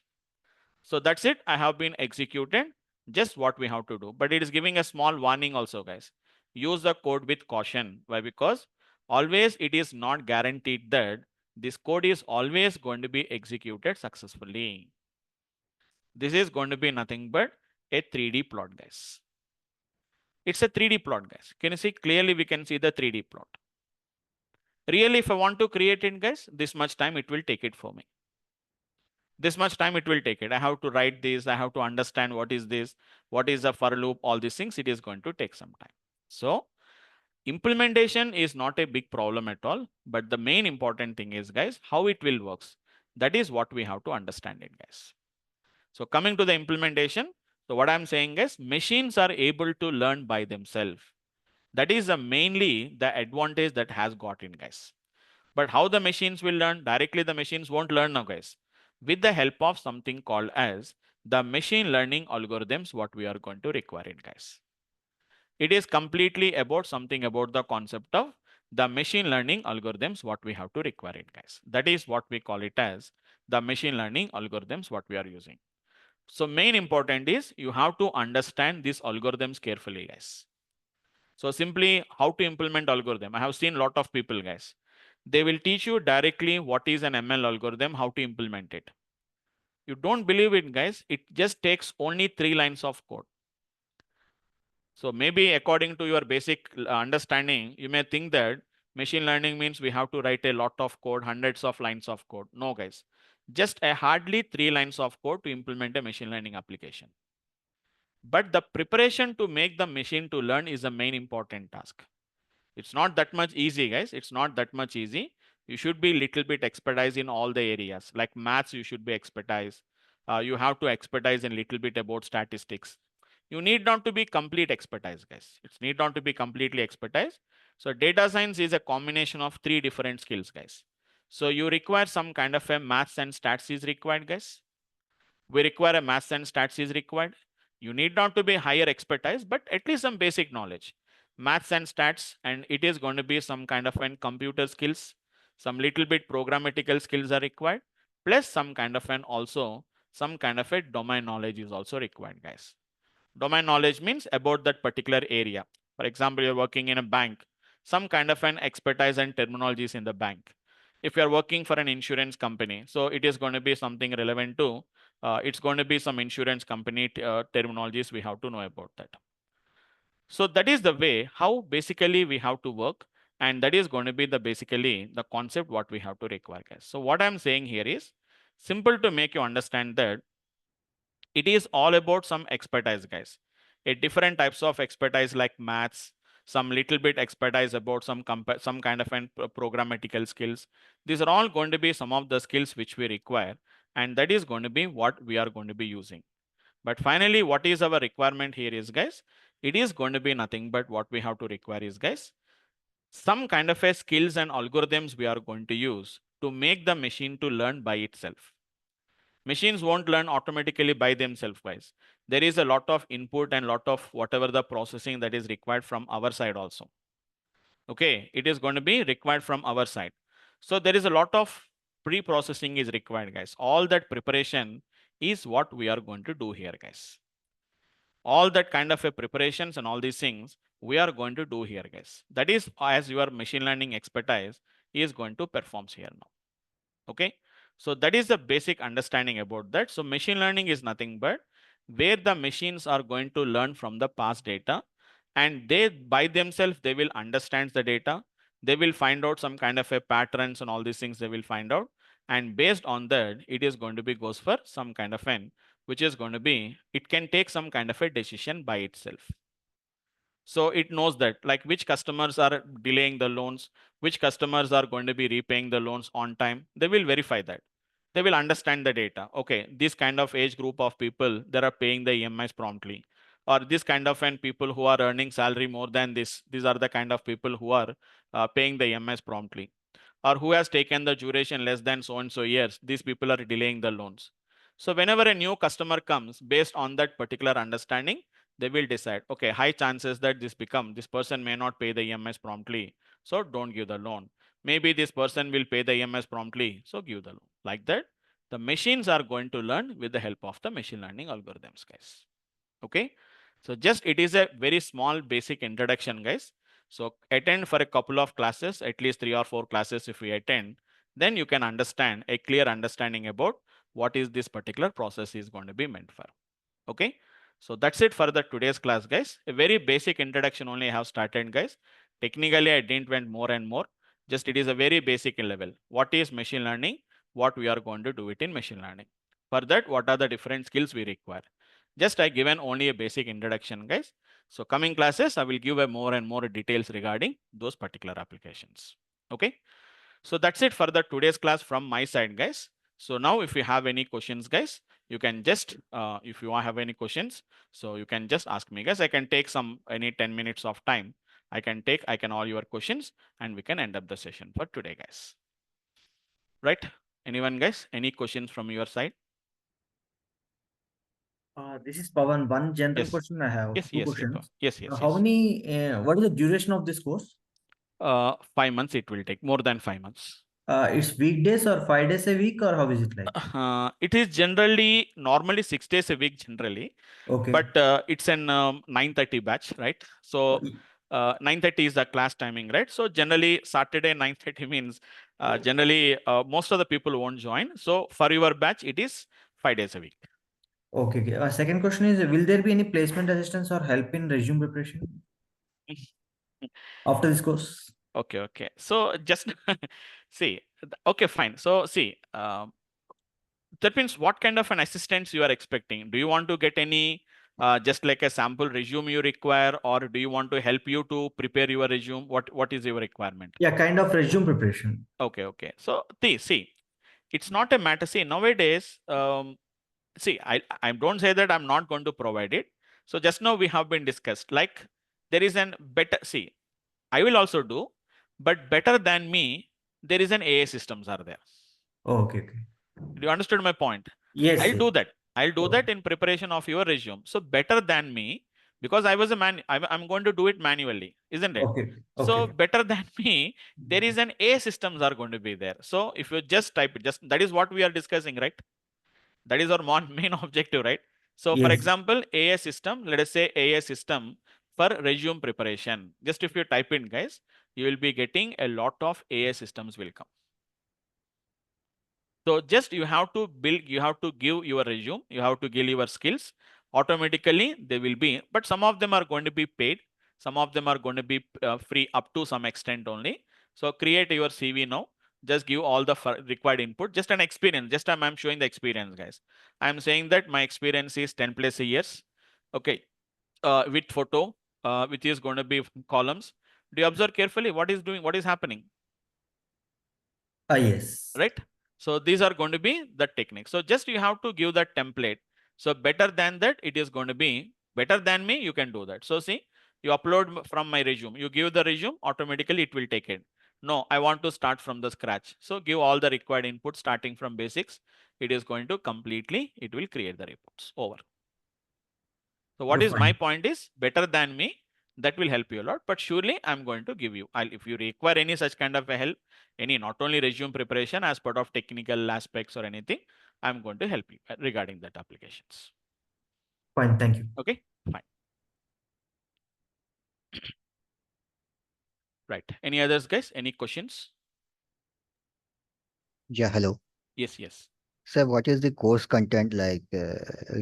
So that's it. I have been executed just what we have to do. But it is giving a small warning also, guys. Use the code with caution. Why? Because always it is not guaranteed that this code is always going to be executed successfully. This is going to be nothing but a 3D plot, guys. It's a 3D plot, guys. Can you see clearly? We can see the 3D plot. Really, if I want to create it, guys, this much time it will take it for me. This much time it will take it. I have to write this. I have to understand what is this, what is the for loop, all these things. It is going to take some time. So implementation is not a big problem at all. But the main important thing is, guys, how it will works. That is what we have to understand it, guys. So coming to the implementation. So what I'm saying is machines are able to learn by themselves. That is mainly the advantage that has got in, guys. But how the machines will learn? Directly the machines won't learn now, guys. with the help of something called as the machine learning algorithms, what we are going to require it, guys. It is completely about something about the concept of the machine learning algorithms, what we have to require it, guys. That is what we call it as the machine learning algorithms, what we are using. So main important is you have to understand these algorithms carefully, guys. So simply how to implement algorithm. I have seen a lot of people, guys. They will teach you directly what is an ML algorithm, how to implement it. You don't believe it, guys. It just takes only 3 lines of code. So maybe according to your basic understanding, you may think that machine learning means we have to write a lot of code, hundreds of lines of code. No, guys. Just a hardly 3 lines of code to implement a machine learning application. But the preparation to make the machine to learn is the main important task. It's not that much easy, guys. It's not that much easy. You should be little bit expertise in all the areas. Like maths, you should be expertise. You have to expertise in little bit about statistics. You need not to be complete expertise, guys. It's need not to be completely expertise. So data science is a combination of 3 different skills, guys. So you require some kind of a maths and stats is required, guys. We require a maths and stats is required. You need not to be higher expertise, but at least some basic knowledge. Maths and stats, and it is going to be some kind of an computer skills, some little bit programmatical skills are required, plus some kind of an also some kind of a domain knowledge is also required, guys. Domain knowledge means about that particular area. For example, you're working in a bank, some kind of an expertise and terminologies in the bank. If you're working for an insurance company, so it is going to be something relevant to, it's going to be some insurance company terminologies we have to know about that. So that is the way how basically we have to work, and that is going to be the basically the concept what we have to require, guys. So what I'm saying here is simple to make you understand that it is all about some expertise, guys. A different types of expertise like maths, some little bit expertise about some kind of an programmatical skills. These are all going to be some of the skills which we require, and that is going to be what we are going to be using. But finally, what is our requirement here is, guys, it is going to be nothing but what we have to require is, guys, some kind of a skills and algorithms we are going to use to make the machine to learn by itself. Machines won't learn automatically by themselves, guys. There is a lot of input and lot of whatever the processing that is required from our side also. Okay, it is going to be required from our side. So there is a lot of pre-processing is required, guys. All that preparation is what we are going to do here, guys. All that kind of a preparations and all these things we are going to do here, guys. That is as your machine learning expertise is going to performs here now. Okay, so that is the basic understanding about that. So machine learning is nothing but where the machines are going to learn from the past data, and they by themselves they will understand the data, they will find out some kind of a patterns and all these things they will find out, and based on that it is going to be goes for some kind of an which is going to be it can take some kind of a decision by itself. So it knows that like which customers are delaying the loans, which customers are going to be repaying the loans on time. They will verify that. They will understand the data. Okay, this kind of age group of people that are paying the EMIs promptly, or this kind of and people who are earning salary more than this. These are the kind of people who are paying the EMIs promptly, or who has taken the duration less than so and so years. These people are delaying the loans. So whenever a new customer comes, based on that particular understanding, they will decide, okay, high chances that this person may not pay the EMIs promptly, so don't give the loan. Maybe this person will pay the EMIs promptly, so give the loan. Like that, the machines are going to learn with the help of the machine learning algorithms, guys. Okay, so just it is a very small basic introduction, guys. So attend for a couple of classes, at least 3 or 4 classes if we attend, then you can understand a clear understanding about what is this particular process is going to be meant for. Okay, so that's it for the today's class, guys. A very basic introduction only I have started, guys. Technically I didn't went more and more, just it is a very basic level. What is machine learning, what we are going to do it in machine learning. For that, what are the different skills we require? Just I given only a basic introduction, guys. So coming classes I will give a more and more details regarding those particular applications. Okay, so that's it for the today's class from my side, guys. So now if you have any questions, guys, you can just if you have any questions, so you can just ask me, guys. I can take some any 10 minutes of time. I can all your questions, and we can end up the session for today, guys. Right? Anyone, guys? Any questions from your side? This is Pawan. One general Yes. question I have. Yes, Two yes, yeah, questions. yes, yes, How yes. many? What is the duration of this course? 5 months it will take, more than 5 months. It's weekdays or 5 days a week, or how is it like? It is generally normally 6 days a week generally, Okay. but it's an 9:30 batch, right? So 9:30 is the class timing, right? So generally Saturday 9:30 means generally most of the people won't join. So for your batch, it is 5 days a week. Okay. Okay. Second question is, will there be any placement assistance or help in resume preparation after this course? Okay, okay. So just see, okay, fine. So see, that means what kind of an assistance you are expecting? Do you want to get any just like a sample resume you require, or do you want to help you to prepare your resume? What is your requirement? Yeah, kind of resume preparation. Okay, okay. So see, it's not a matter. See, nowadays, see, I don't say that I'm not going to provide it. So just now we have been discussed. Like there is an better. See, I will also do, but better than me, there is an AI systems are there. Okay. Okay. Do you understood my point? Yes. I'll Yes. do that. I'll do Okay. that in preparation of your resume. So better than me, because I was a man, I'm going to do it manually, isn't it? Okay. So Okay. better than me, there is an A systems are going to be there. So if you just type it, just that is what we are discussing, right? That is our main objective, right? So for Yes. example, AI system, let us say AI system for resume preparation. Just if you type in, guys, you will be getting a lot of AI systems will come. So just you have to build, you have to give your resume, you have to give your skills. Automatically they will be, but some of them are going to be paid. Some of them are going to be free up to some extent only. So create your CV now. Just give all the required input. Just an experience. Just I'm showing the experience, guys. I'm saying that my experience is 10 plus years. Okay, with photo, which is going to be columns. Do you observe carefully what is doing, what is happening? Yes. Right? So these are going to be the techniques. So just you have to give that template. So better than that, it is going to be better than me, you can do that. So see, you upload from my resume, you give the resume, automatically it will take it. No, I want to start from the scratch. So give all the required input starting from basics. It is going to completely, it will create the reports over. So what Okay, is my fine. point is better than me, that will help you a lot. But surely I'm going to give you, if you require any such kind of a help, any not only resume preparation as part of technical aspects or anything, I'm going to help you regarding that applications. Fine. Thank you. Okay, fine. Right. Any others, guys? Any questions? Yeah, hello. Yes, yes. Sir, what is the course content like?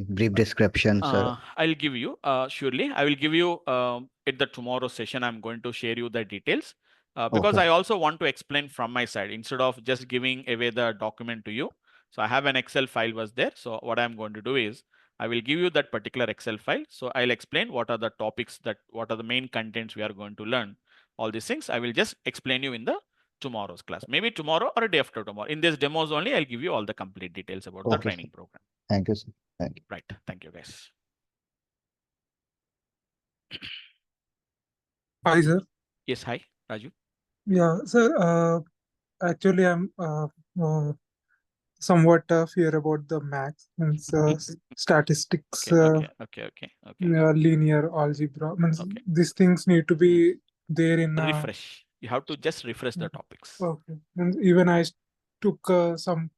Brief description, sir. I'll give you, surely. I will give you at the tomorrow session. I'm going to share you the details because Okay. I also want to explain from my side instead of just giving away the document to you. So I have an Excel file was there. So what I'm going to do is I will give you that particular Excel file. So I'll explain what are the topics what are the main contents we are going to learn. All these things I will just explain you in the tomorrow's class. Maybe tomorrow or a day after tomorrow. In this demos only, I'll give you all the complete details about the Okay, sir. training program. Thank you, sir. Thank you. Right. Thank you, guys. Hi, sir. Yes, hi, Raju. Yeah, sir. Actually, I'm somewhat fear about the maths and statistics, Okay. linear algebra. Means Okay. these things need to be there in. Refresh. You have to just refresh the topics. Okay. And even I took some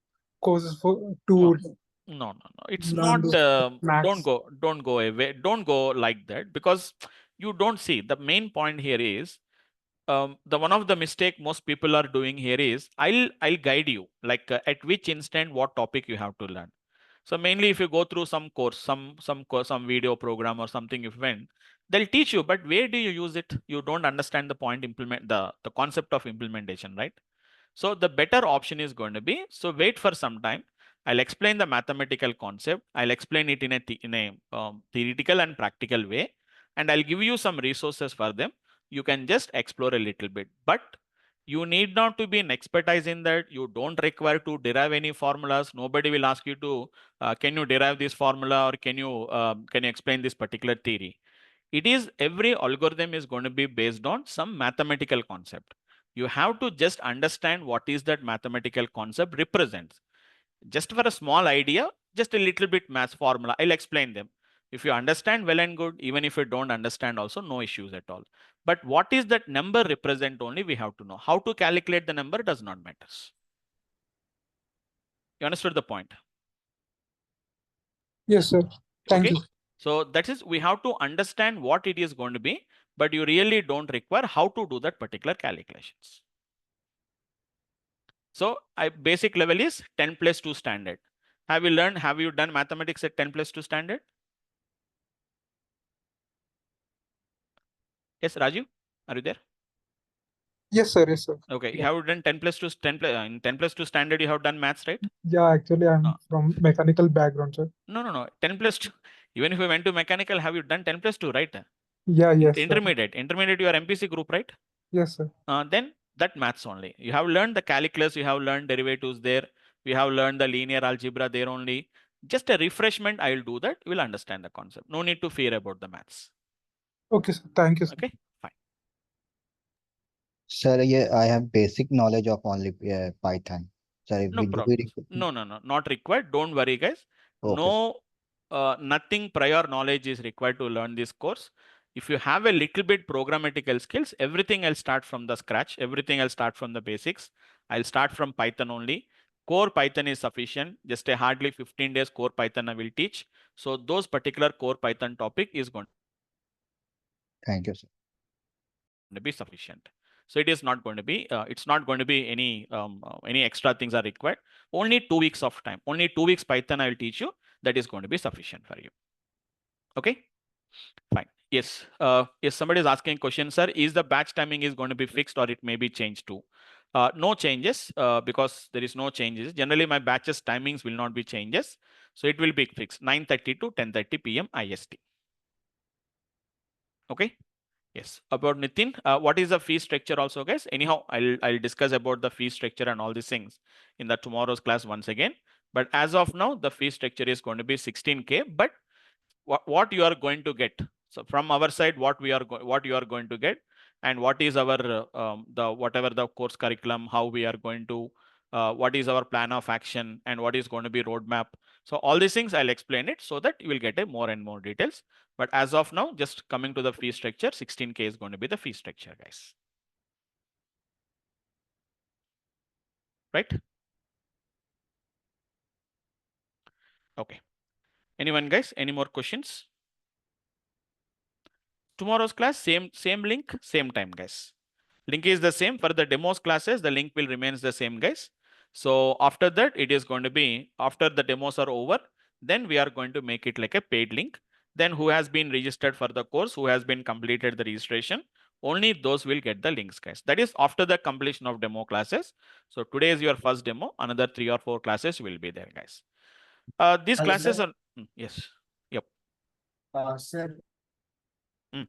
courses No, to no. It's learn not. those maths. Don't go away. Don't go like that because you don't see the main point here is the one of the mistake most people are doing here is I'll guide you like at which instant what topic you have to learn. So mainly if you go through some course, some video program or something if went, they'll teach you, but where do you use it? You don't understand the point implement the concept of implementation, right? So the better option is going to be, so wait for some time. I'll explain the mathematical concept. I'll explain it in a theoretical and practical way, and I'll give you some resources for them. You can just explore a little bit, but you need not to be an expertise in that. You don't require to derive any formulas. Nobody will ask you to, can you derive this formula or can you explain this particular theory? It is every algorithm is going to be based on some mathematical concept. You have to just understand what is that mathematical concept represents. Just for a small idea, just a little bit math formula, I'll explain them. If you understand, well and good. Even if you don't understand also, no issues at all. But what is that number represent only we have to know. How to calculate the number does not matter. You understood the point? Yes, sir. Thank Okay. you. So that is, we have to understand what it is going to be, but you really don't require how to do that particular calculations. So basic level is 10 plus 2 standard. Have you done mathematics at 10 plus 2 standard? Yes, Raju, are you there? Yes, sir. Yes, sir. Okay, you have done 10 plus 2, in 10 plus 2 standard, you have done maths, right? Yeah, actually, I'm from mechanical background, sir. No. 10 plus 2. Even if you went to mechanical, have you done 10 plus 2, right? Yeah, yes, sir. Intermediate, you are MPC group, right? Yes, sir. Then that maths only. You have learned the calculus, you have learned derivatives there. We have learned the linear algebra there only. Just a refreshment, I will do that. You will understand the concept. No need to fear about the maths. Okay, sir. Thank you, sir. Okay, fine. Sir, yeah, I have basic knowledge of only Python. Sir, No problem. No, not required. Don't worry, guys. Okay, Nothing prior knowledge is required to learn this course. If you have a little bit programmatical skills, everything I'll start from the scratch. Everything I'll start from the basics. I'll start from Python only. Core Python is sufficient. Just a hardly 15 days core Python I will teach. So those particular core Python topic is going thank you, sir. to be sufficient. So it is not going to be, it's not going to be any extra things are required. Only 2 weeks of time, only 2 weeks Python I will teach you. That is going to be sufficient for you. Okay, fine. Yes, yes, somebody is asking a question, sir, is the batch timing is going to be fixed or it may be changed too? No changes because there is no changes. Generally, my batches timings will not be changes. So it will be fixed 9:30 to 10:30 PM IST. Okay. Yes, about Nitin, what is the fee structure also, guys? Anyhow, I'll discuss about the fee structure and all these things in the tomorrow's class once again. But as of now, the fee structure is going to be 16K. But what you are going to get? So from our side, what you are going to get, and what is our whatever the course curriculum, how we are going to, what is our plan of action, and what is going to be roadmap. So all these things I'll explain it so that you will get a more and more details. But as of now, just coming to the fee structure, 16K is going to be the fee structure, guys. Right? Okay. Anyone, guys? Any more questions? Tomorrow's class, same link, same time, guys. Link is the same for the demos classes. The link will remains the same, guys. So after that, it is going to be, after the demos are over, then we are going to make it like a paid link. Then who has been registered for the course, who has been completed the registration, only those will get the links, guys. That is after the completion of demo classes. So today is your first demo. Another 3 or 4 classes will be there, guys. These Hello, classes sir. are, yes. Yep. Sir. Hmm.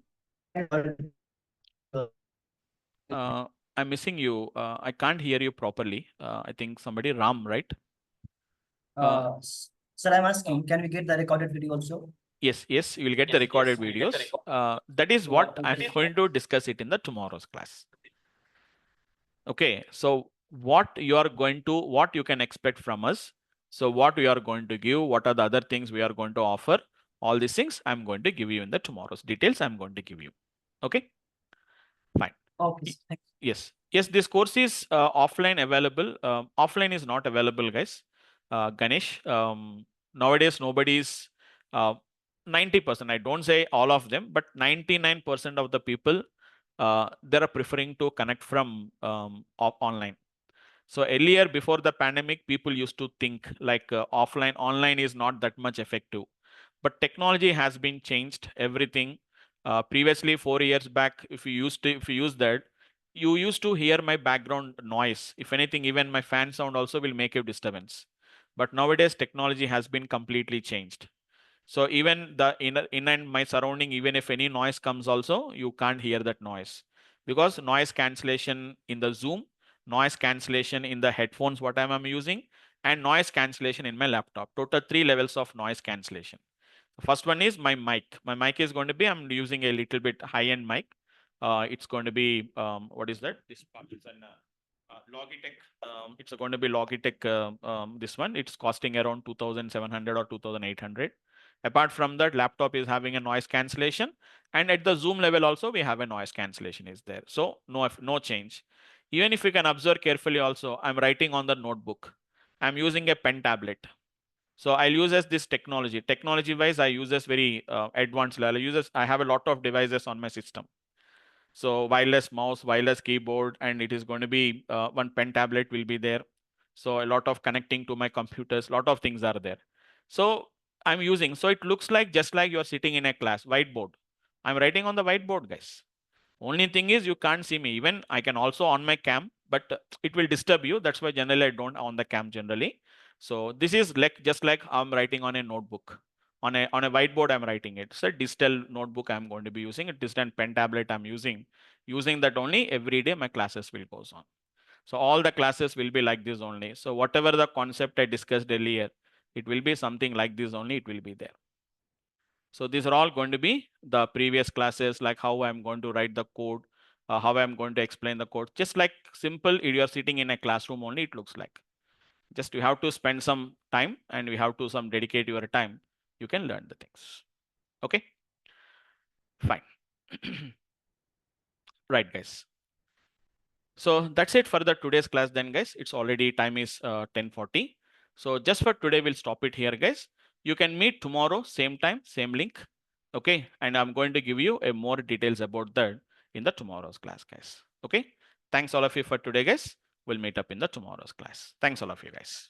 I'm missing you. I can't hear you properly. I think somebody, Ram, right? Sir, I'm asking, can we get the recorded video also? Yes, you will get the recorded videos. That is what I'm going to discuss it in the tomorrow's class. Okay, so what you can expect from us. So what we are going to give, what are the other things we are going to offer, all these things I'm going to give you in the tomorrow's details I'm going to give you. Okay, fine. Okay. Yes, this course is offline available. Offline is not available, guys. Ganesh, nowadays nobody's 90%. I don't say all of them, but 99% of the people they are preferring to connect from online. So earlier, before the pandemic, people used to think like online is not that much effective. But technology has been changed. Everything. Previously, 4 years back, if you use that, you used to hear my background noise. If anything, even my fan sound also will make a disturbance. But nowadays, technology has been completely changed. So even the in and my surrounding, even if any noise comes also, you can't hear that noise. Because noise cancellation in the Zoom, noise cancellation in the headphones, what I'm using, and noise cancellation in my laptop. Total 3 levels of noise cancellation. First one is my mic. My mic is going to be, I'm using a little bit high-end mic. It's going to be what is that? This part is an Logitech. It's going to be Logitech. This one, it's costing around 2,700 or 2,800. Apart from that, laptop is having a noise cancellation, and at the zoom level also we have a noise cancellation is there. So no change. Even if you can observe carefully also, I'm writing on the notebook. I'm using a pen tablet. So I'll use as this technology. Technology wise, I use this very advanced level. I have a lot of devices on my system. So wireless mouse, wireless keyboard, and it is going to be one pen tablet will be there. So a lot of connecting to my computers, lot of things are there. So I'm using, so it looks like just like you're sitting in a class, whiteboard. I'm writing on the whiteboard, guys. Only thing is you can't see me. Even I can also on my cam, but it will disturb you. That's why generally I don't on the cam generally. So this is like just like I'm writing on a notebook. On a whiteboard, I'm writing it. So digital notebook I'm going to be using, a digital pen tablet I'm using. Using that only every day my classes will goes on. So all the classes will be like this only. So whatever the concept I discussed earlier, it will be something like this only, it will be there. So these are all going to be the previous classes, like how I'm going to write the code, how I'm going to explain the code. Just like simple, you're sitting in a classroom only, it looks like. Just you have to spend some time and we have to some dedicate your time. You can learn the things. Okay, fine. Right, guys. So that's it for the today's class then, guys. It's already time is 10:40. So just for today, we'll stop it here, guys. You can meet tomorrow, same time, same link. Okay, and I'm going to give you a more details about that in the tomorrow's class, guys. Okay, thanks all of you for today, guys. We'll meet up in the tomorrow's class. Thanks all of you, guys.